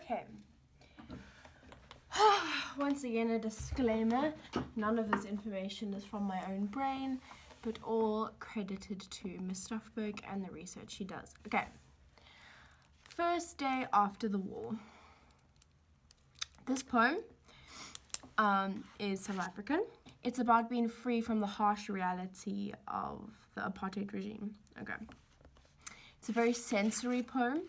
Okay. Once again, a disclaimer. None of this information is from my own brain, but all credited to Miss Stuffberg and the research she does. Okay. First day after the war. This poem is South African. It's about being free from the harsh reality of the apartheid regime. Okay. It's a very sensory poem,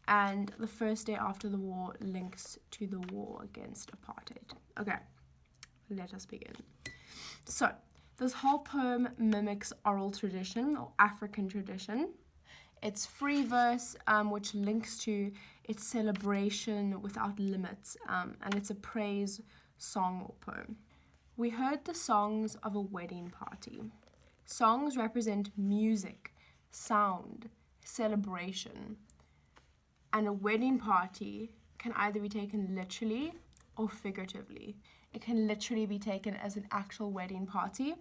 and the first day after the war links to the war against apartheid. Okay, let us begin. So, this whole poem mimics oral tradition or African tradition. It's free verse, which links to its celebration without limits, and it's a praise song or poem. We heard the songs of a wedding party. Songs represent music, sound, celebration, and a wedding party can either be taken literally or figuratively. It can literally be taken as an actual wedding party,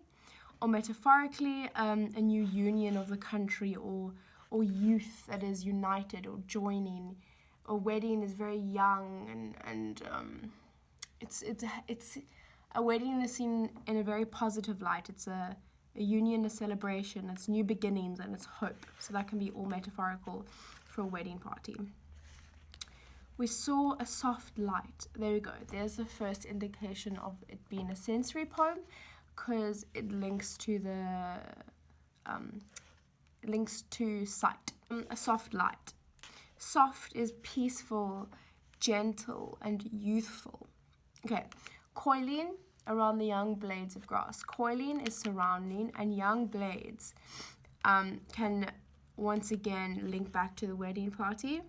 or metaphorically, a new union of the country or youth that is united or joining. A wedding is very young and it's a wedding is seen in a very positive light. It's a union, a celebration, it's new beginnings, and it's hope. So that can be all metaphorical for a wedding party. We saw a soft light. There we go. There's the first indication of it being a sensory poem, because it links to sight. A soft light. Soft is peaceful, gentle, and youthful. Okay, coiling around the young blades of grass. Coiling is surrounding, and young blades can once again link back to the wedding party.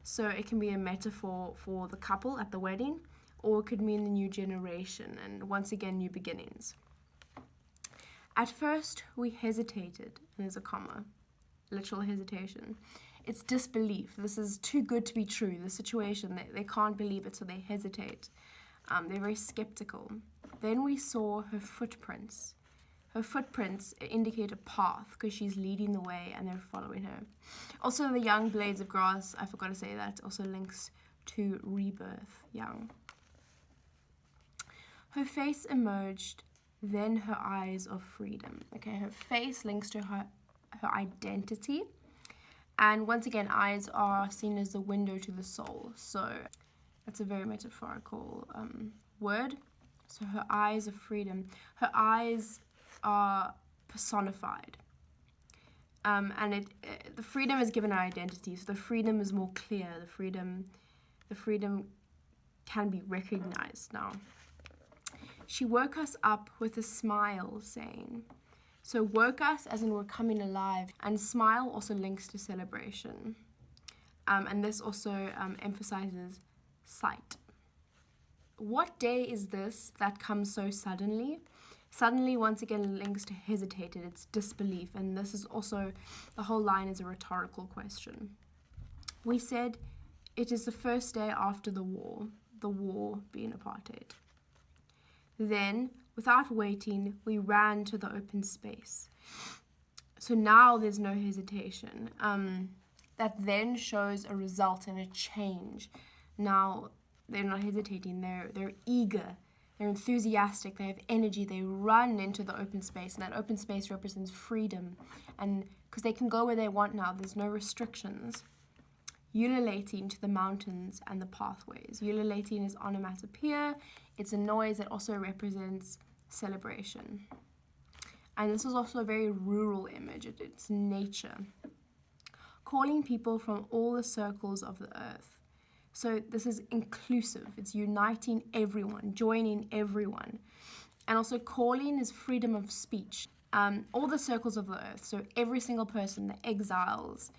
So it can be a metaphor for the couple at the wedding, or it could mean the new generation and once again new beginnings. At first we hesitated, and there's a comma, literal hesitation. It's disbelief. This is too good to be true, the situation. They can't believe it, so they hesitate. They're very skeptical. Then we saw her footprints. Her footprints indicate a path because she's leading the way and they're following her. Also, the young blades of grass, I forgot to say that, also links to rebirth, young. Her face emerged, then her eyes of freedom. Okay, her face links to her identity. And once again, eyes are seen as the window to the soul. So that's a very metaphorical word. So her eyes of freedom. Her eyes are personified. And the freedom is given an identity. So the freedom is more clear. The freedom can be recognized now. She woke us up with a smile, saying. So woke us as in we're coming alive. And smile also links to celebration. And this also emphasizes sight. What day is this that comes so suddenly? Suddenly, once again, links to hesitated. It's disbelief. And this is also, the whole line is a rhetorical question. We said, it is the first day after the war being apartheid. Then, without waiting, we ran to the open space. So now there's no hesitation. That then shows a result and a change. Now they're not hesitating, they're eager, they're enthusiastic, they have energy, they run into the open space, and that open space represents freedom, and because they can go where they want now, there's no restrictions. Ululating to the mountains and the pathways. Ululating is onomatopoeia. It's a noise that also represents celebration. And this is also a very rural image. It's nature. Calling people from all the circles of the earth. So this is inclusive. It's uniting everyone, joining everyone. And also calling is freedom of speech. All the circles of the earth. So every single person, the exiles,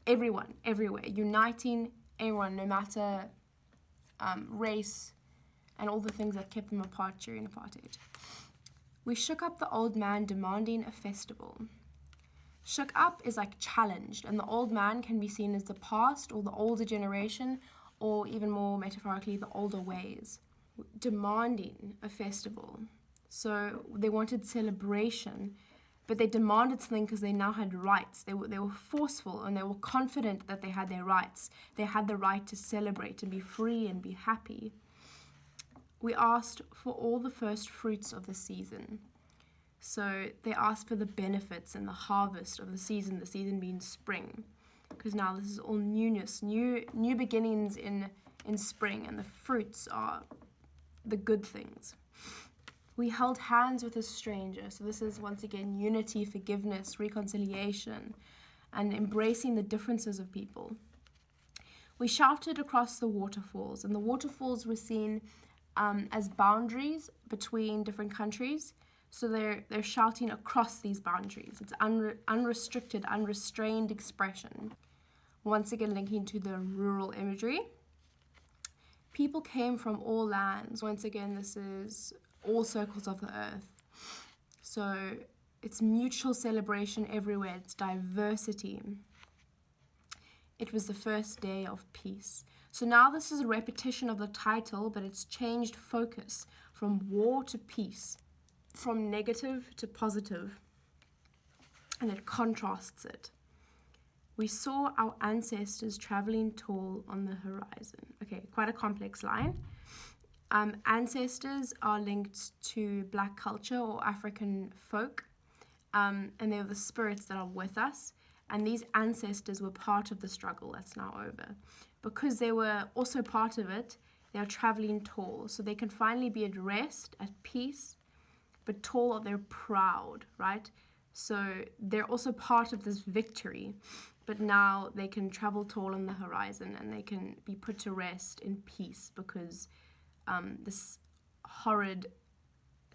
everyone, everywhere, uniting everyone, no matter race and all the things that kept them apart during apartheid. We shook up the old man demanding a festival. Shook up is like challenged, and the old man can be seen as the past or the older generation, or even more metaphorically, the older ways. Demanding a festival. So they wanted celebration, but they demanded something because they now had rights. They were forceful, and they were confident that they had their rights. They had the right to celebrate and be free and be happy. We asked for all the first fruits of the season. So they asked for the benefits and the harvest of the season being spring, because now this is all newness, new beginnings in spring, and the fruits are the good things. We held hands with a stranger. So this is once again unity, forgiveness, reconciliation, and embracing the differences of people. We shouted across the waterfalls, and the waterfalls were seen as boundaries between different countries. So they're shouting across these boundaries. It's unrestricted, unrestrained expression. Once again, linking to the rural imagery. People came from all lands. Once again, this is all circles of the earth. So it's mutual celebration everywhere. It's diversity. It was the first day of peace. So now this is a repetition of the title, but it's changed focus from war to peace, from negative to positive, and it contrasts it. We saw our ancestors traveling tall on the horizon. Okay, quite a complex line. Ancestors are linked to Black culture or African folk, and they're the spirits that are with us. And these ancestors were part of the struggle that's now over. Because they were also part of it, they are traveling tall. So they can finally be at rest, at peace, but tall, they're proud, right? So they're also part of this victory, but now they can travel tall on the horizon, and they can be put to rest in peace, because this horrid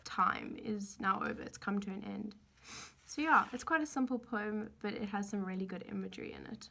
time is now over. It's come to an end. So yeah, it's quite a simple poem, but it has some really good imagery in it.